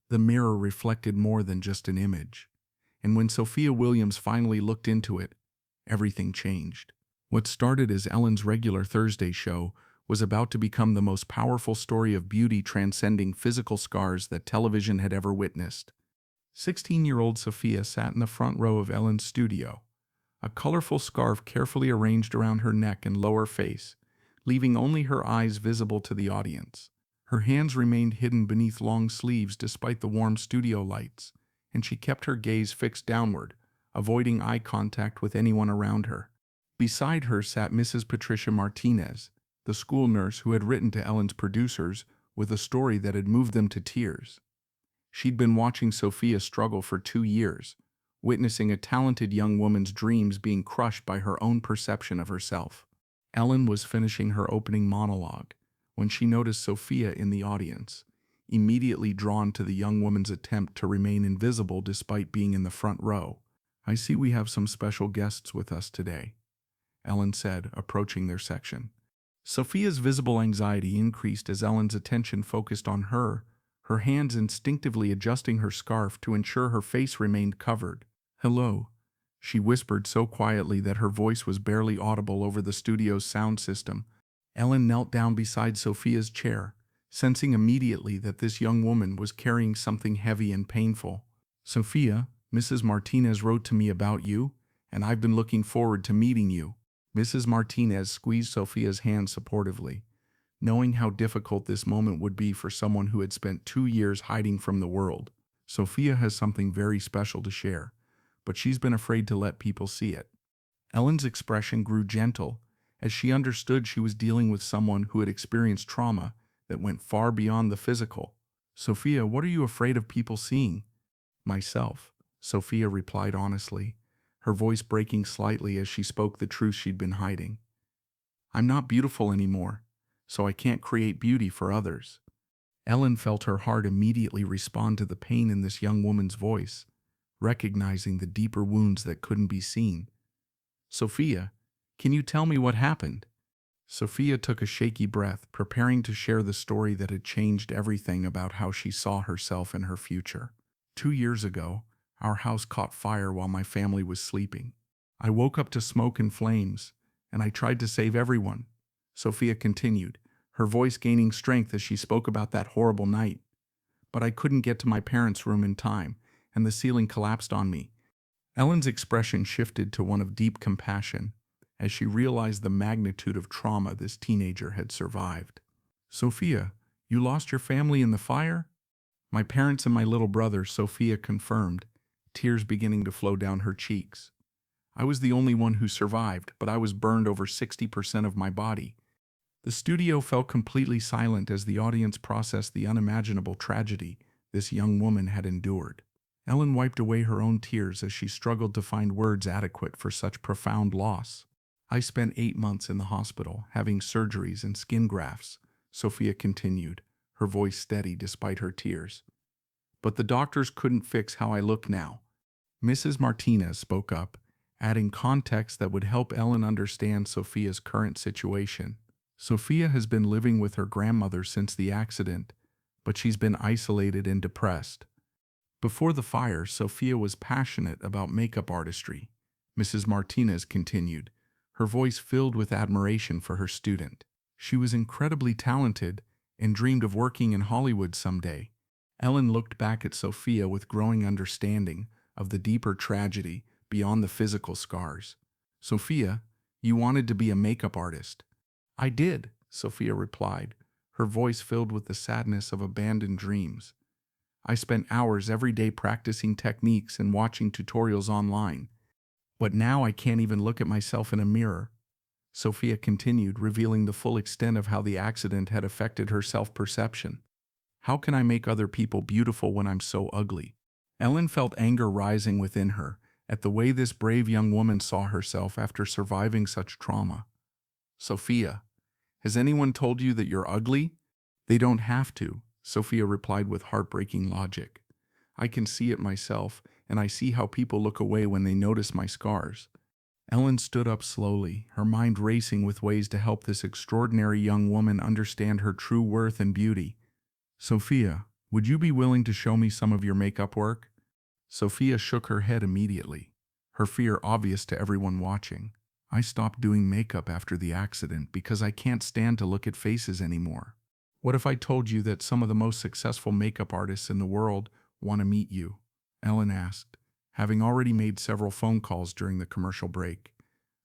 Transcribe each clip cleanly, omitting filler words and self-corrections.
The mirror reflected more than just an image. And when Sophia Williams finally looked into it, everything changed. What started as Ellen's regular Thursday show was about to become the most powerful story of beauty transcending physical scars that television had ever witnessed. 16-year-old Sophia sat in the front row of Ellen's studio, a colorful scarf carefully arranged around her neck and lower face, leaving only her eyes visible to the audience. Her hands remained hidden beneath long sleeves despite the warm studio lights, and she kept her gaze fixed downward, avoiding eye contact with anyone around her. Beside her sat Mrs. Patricia Martinez, the school nurse who had written to Ellen's producers with a story that had moved them to tears. She'd been watching Sophia struggle for 2 years, witnessing a talented young woman's dreams being crushed by her own perception of herself. Ellen was finishing her opening monologue when she noticed Sophia in the audience, immediately drawn to the young woman's attempt to remain invisible despite being in the front row. "I see we have some special guests with us today," Ellen said, approaching their section. Sophia's visible anxiety increased as Ellen's attention focused on her hands instinctively adjusting her scarf to ensure her face remained covered. "Hello," she whispered so quietly that her voice was barely audible over the studio's sound system. Ellen knelt down beside Sophia's chair, sensing immediately that this young woman was carrying something heavy and painful. "Sophia, Mrs. Martinez wrote to me about you, and I've been looking forward to meeting you." Mrs. Martinez squeezed Sophia's hand supportively, knowing how difficult this moment would be for someone who had spent 2 years hiding from the world. "Sophia has something very special to share, but she's been afraid to let people see it." Ellen's expression grew gentle as she understood she was dealing with someone who had experienced trauma that went far beyond the physical. "Sophia, what are you afraid of people seeing?" "Myself," Sophia replied honestly, her voice breaking slightly as she spoke the truth she'd been hiding. "I'm not beautiful anymore, so I can't create beauty for others." Ellen felt her heart immediately respond to the pain in this young woman's voice, recognizing the deeper wounds that couldn't be seen. "Sophia, can you tell me what happened?" Sophia took a shaky breath, preparing to share the story that had changed everything about how she saw herself and her future. 2 years ago, our house caught fire while my family was sleeping. I woke up to smoke and flames, and I tried to save everyone," Sophia continued, her voice gaining strength as she spoke about that horrible night. "But I couldn't get to my parents' room in time, and the ceiling collapsed on me." Ellen's expression shifted to one of deep compassion as she realized the magnitude of trauma this teenager had survived. "Sophia, you lost your family in the fire?" "My parents and my little brother," Sophia confirmed, tears beginning to flow down her cheeks. "I was the only one who survived, but I was burned over 60% of my body." The studio fell completely silent as the audience processed the unimaginable tragedy this young woman had endured. Ellen wiped away her own tears as she struggled to find words adequate for such profound loss. "I spent 8 months in the hospital, having surgeries and skin grafts," Sophia continued, her voice steady despite her tears. "But the doctors couldn't fix how I look now." Mrs. Martinez spoke up, adding context that would help Ellen understand Sophia's current situation. "Sophia has been living with her grandmother since the accident, but she's been isolated and depressed." Before the fire, Sophia was passionate about makeup artistry, Mrs. Martinez continued, her voice filled with admiration for her student. "She was incredibly talented and dreamed of working in Hollywood someday." Ellen looked back at Sophia with growing understanding of the deeper tragedy beyond the physical scars. "Sophia, you wanted to be a makeup artist." "I did," Sophia replied, her voice filled with the sadness of abandoned dreams. "I spent hours every day practicing techniques and watching tutorials online. But now I can't even look at myself in a mirror." Sophia continued, revealing the full extent of how the accident had affected her self-perception. "How can I make other people beautiful when I'm so ugly?" Ellen felt anger rising within her at the way this brave young woman saw herself after surviving such trauma. "Sophia, has anyone told you that you're ugly?" "They don't have to," Sophia replied with heartbreaking logic. "I can see it myself, and I see how people look away when they notice my scars." Ellen stood up slowly, her mind racing with ways to help this extraordinary young woman understand her true worth and beauty. "Sophia, Would you be willing to show me some of your makeup work? Sophia shook her head immediately, her fear obvious to everyone watching. I stopped doing makeup after the accident because I can't stand to look at faces anymore. What if I told you that some of the most successful makeup artists in the world want to meet you? Ellen asked, having already made several phone calls during the commercial break.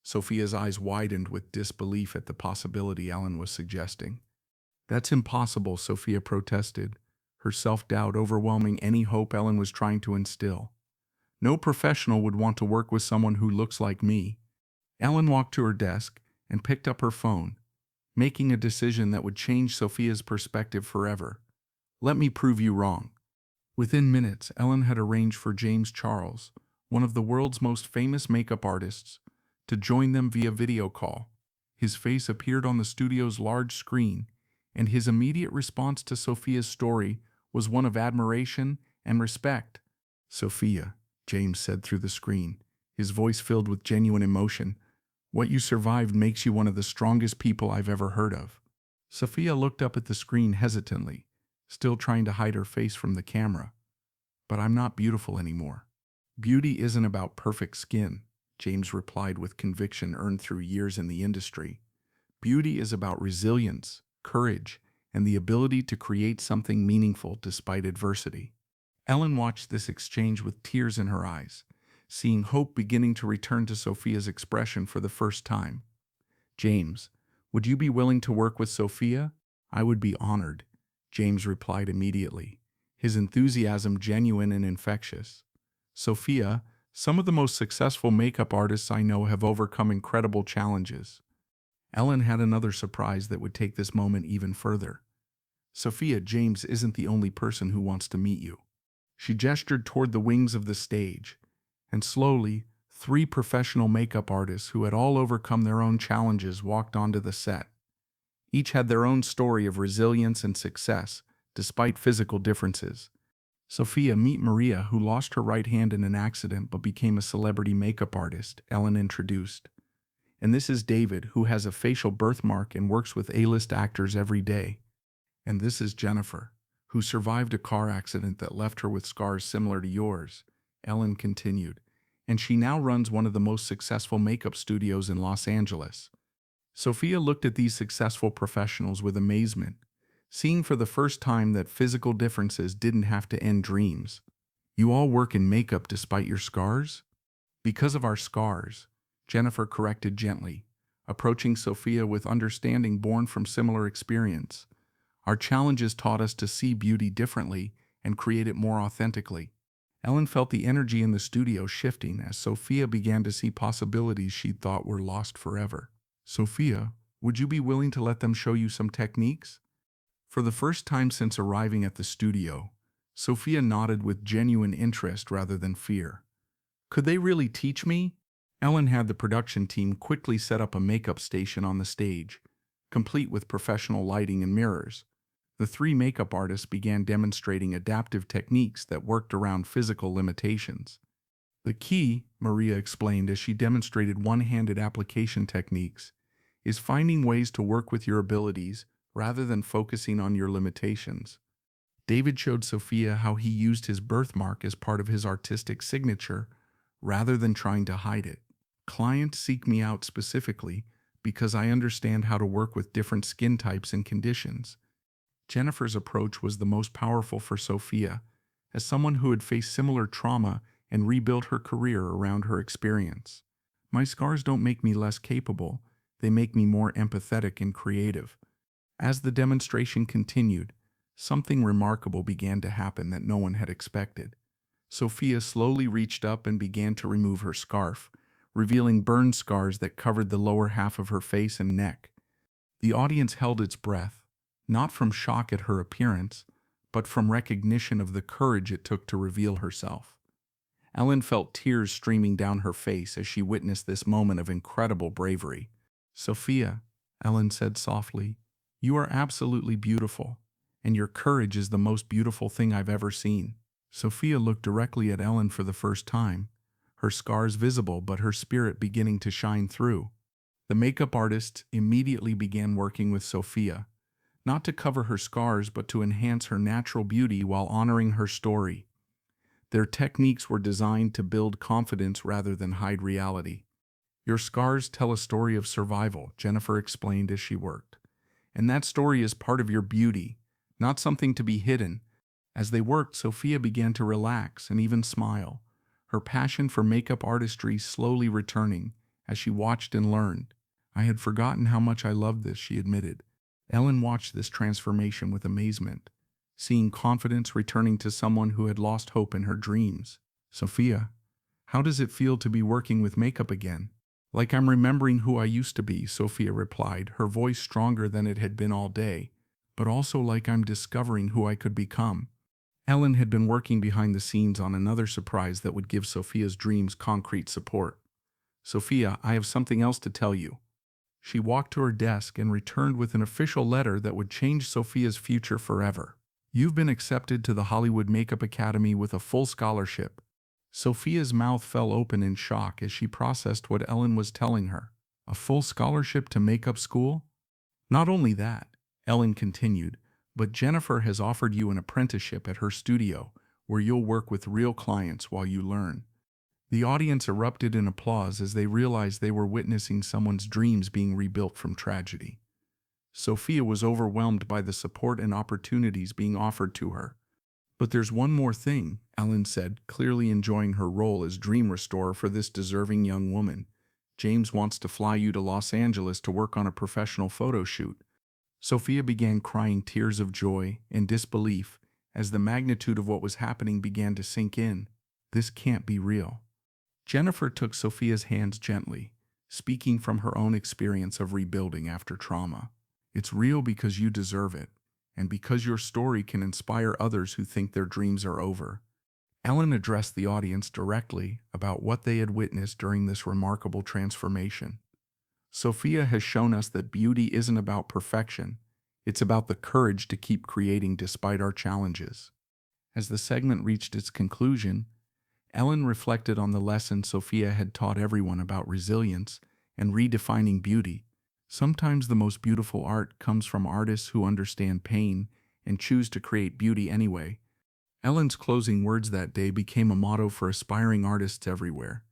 Sophia's eyes widened with disbelief at the possibility Ellen was suggesting. That's impossible, Sophia protested, her self-doubt overwhelming any hope Ellen was trying to instill. No professional would want to work with someone who looks like me. Ellen walked to her desk and picked up her phone, making a decision that would change Sophia's perspective forever. Let me prove you wrong. Within minutes, Ellen had arranged for James Charles, one of the world's most famous makeup artists, to join them via video call. His face appeared on the studio's large screen, and his immediate response to Sophia's story was one of admiration and respect. Sophia, James said through the screen, his voice filled with genuine emotion, what you survived makes you one of the strongest people I've ever heard of. Sophia looked up at the screen hesitantly, still trying to hide her face from the camera. But I'm not beautiful anymore. Beauty isn't about perfect skin, James replied with conviction earned through years in the industry. Beauty is about resilience, courage, and the ability to create something meaningful despite adversity. Ellen watched this exchange with tears in her eyes, seeing hope beginning to return to Sophia's expression for the first time. James, would you be willing to work with Sophia? I would be honored, James replied immediately, his enthusiasm genuine and infectious. Sophia, some of the most successful makeup artists I know have overcome incredible challenges. Ellen had another surprise that would take this moment even further. Sophia, James isn't the only person who wants to meet you. She gestured toward the wings of the stage, and slowly, 3 professional makeup artists who had all overcome their own challenges walked onto the set. Each had their own story of resilience and success, despite physical differences. Sophia, meet Maria, who lost her right hand in an accident but became a celebrity makeup artist, Ellen introduced. And this is David, who has a facial birthmark and works with A-list actors every day. And this is Jennifer, who survived a car accident that left her with scars similar to yours, Ellen continued, and she now runs one of the most successful makeup studios in Los Angeles. Sophia looked at these successful professionals with amazement, seeing for the first time that physical differences didn't have to end dreams. You all work in makeup despite your scars? Because of our scars, Jennifer corrected gently, approaching Sophia with understanding born from similar experience. Our challenges taught us to see beauty differently and create it more authentically. Ellen felt the energy in the studio shifting as Sophia began to see possibilities she'd thought were lost forever. Sophia, would you be willing to let them show you some techniques? For the first time since arriving at the studio, Sophia nodded with genuine interest rather than fear. Could they really teach me? Ellen had the production team quickly set up a makeup station on the stage, complete with professional lighting and mirrors. The 3 makeup artists began demonstrating adaptive techniques that worked around physical limitations. The key, Maria explained as she demonstrated one-handed application techniques, is finding ways to work with your abilities rather than focusing on your limitations. David showed Sophia how he used his birthmark as part of his artistic signature rather than trying to hide it. Clients seek me out specifically because I understand how to work with different skin types and conditions. Jennifer's approach was the most powerful for Sophia, as someone who had faced similar trauma and rebuilt her career around her experience. My scars don't make me less capable, they make me more empathetic and creative. As the demonstration continued, something remarkable began to happen that no one had expected. Sophia slowly reached up and began to remove her scarf, revealing burn scars that covered the lower half of her face and neck. The audience held its breath, not from shock at her appearance, but from recognition of the courage it took to reveal herself. Ellen felt tears streaming down her face as she witnessed this moment of incredible bravery. Sophia, Ellen said softly, you are absolutely beautiful, and your courage is the most beautiful thing I've ever seen. Sophia looked directly at Ellen for the first time, her scars visible but her spirit beginning to shine through. The makeup artist immediately began working with Sophia, not to cover her scars but to enhance her natural beauty while honoring her story. Their techniques were designed to build confidence rather than hide reality. Your scars tell a story of survival, Jennifer explained as she worked. And that story is part of your beauty, not something to be hidden. As they worked, Sophia began to relax and even smile, her passion for makeup artistry slowly returning as she watched and learned. I had forgotten how much I loved this, she admitted. Ellen watched this transformation with amazement, seeing confidence returning to someone who had lost hope in her dreams. Sophia, how does it feel to be working with makeup again? Like I'm remembering who I used to be, Sophia replied, her voice stronger than it had been all day, but also like I'm discovering who I could become. Ellen had been working behind the scenes on another surprise that would give Sophia's dreams concrete support. Sophia, I have something else to tell you. She walked to her desk and returned with an official letter that would change Sophia's future forever. You've been accepted to the Hollywood Makeup Academy with a full scholarship. Sophia's mouth fell open in shock as she processed what Ellen was telling her. A full scholarship to makeup school? Not only that, Ellen continued, but Jennifer has offered you an apprenticeship at her studio where you'll work with real clients while you learn. The audience erupted in applause as they realized they were witnessing someone's dreams being rebuilt from tragedy. Sophia was overwhelmed by the support and opportunities being offered to her. But there's one more thing, Ellen said, clearly enjoying her role as dream restorer for this deserving young woman. James wants to fly you to Los Angeles to work on a professional photo shoot. Sophia began crying tears of joy and disbelief as the magnitude of what was happening began to sink in. This can't be real. Jennifer took Sophia's hands gently, speaking from her own experience of rebuilding after trauma. It's real because you deserve it, and because your story can inspire others who think their dreams are over. Ellen addressed the audience directly about what they had witnessed during this remarkable transformation. Sophia has shown us that beauty isn't about perfection, it's about the courage to keep creating despite our challenges. As the segment reached its conclusion, Ellen reflected on the lesson Sophia had taught everyone about resilience and redefining beauty. Sometimes the most beautiful art comes from artists who understand pain and choose to create beauty anyway. Ellen's closing words that day became a motto for aspiring artists everywhere.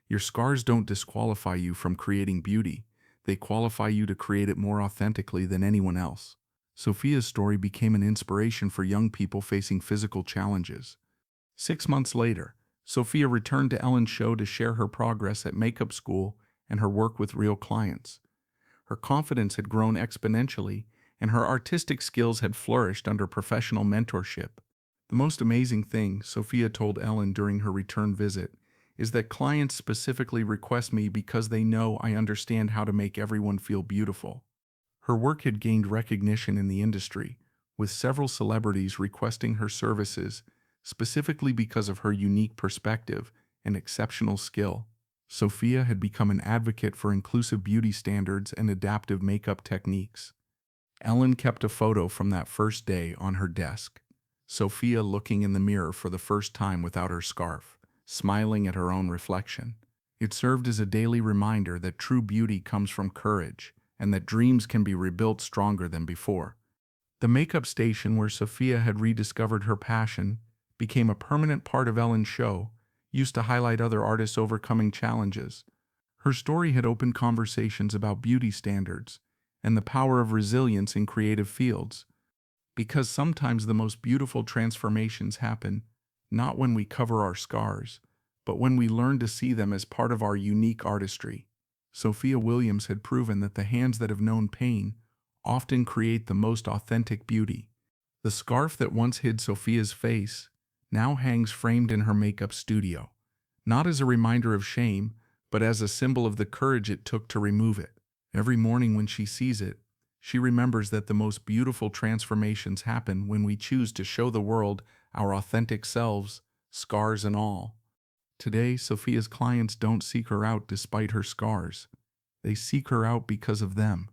Your scars don't disqualify you from creating beauty. They qualify you to create it more authentically than anyone else. Sophia's story became an inspiration for young people facing physical challenges. 6 months later, Sophia returned to Ellen's show to share her progress at makeup school and her work with real clients. Her confidence had grown exponentially, and her artistic skills had flourished under professional mentorship. The most amazing thing, Sophia told Ellen during her return visit, is that clients specifically request me because they know I understand how to make everyone feel beautiful. Her work had gained recognition in the industry, with several celebrities requesting her services specifically because of her unique perspective and exceptional skill. Sophia had become an advocate for inclusive beauty standards and adaptive makeup techniques. Ellen kept a photo from that first day on her desk. Sophia looking in the mirror for the first time without her scarf, smiling at her own reflection. It served as a daily reminder that true beauty comes from courage and that dreams can be rebuilt stronger than before. The makeup station where Sophia had rediscovered her passion became a permanent part of Ellen's show, used to highlight other artists overcoming challenges. Her story had opened conversations about beauty standards and the power of resilience in creative fields. Because sometimes the most beautiful transformations happen not when we cover our scars, but when we learn to see them as part of our unique artistry. Sophia Williams had proven that the hands that have known pain often create the most authentic beauty. The scarf that once hid Sophia's face now hangs framed in her makeup studio, not as a reminder of shame, but as a symbol of the courage it took to remove it. Every morning when she sees it, she remembers that the most beautiful transformations happen when we choose to show the world our authentic selves, scars and all. Today, Sophia's clients don't seek her out despite her scars. They seek her out because of them,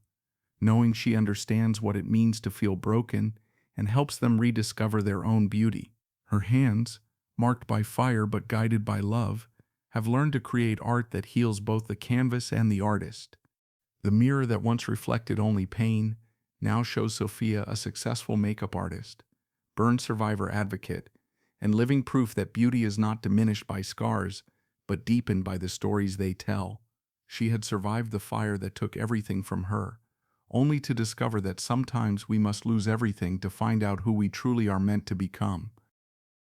knowing she understands what it means to feel broken and helps them rediscover their own beauty. Her hands, marked by fire but guided by love, have learned to create art that heals both the canvas and the artist. The mirror that once reflected only pain now shows Sophia a successful makeup artist, burn survivor advocate, and living proof that beauty is not diminished by scars, but deepened by the stories they tell. She had survived the fire that took everything from her, only to discover that sometimes we must lose everything to find out who we truly are meant to become.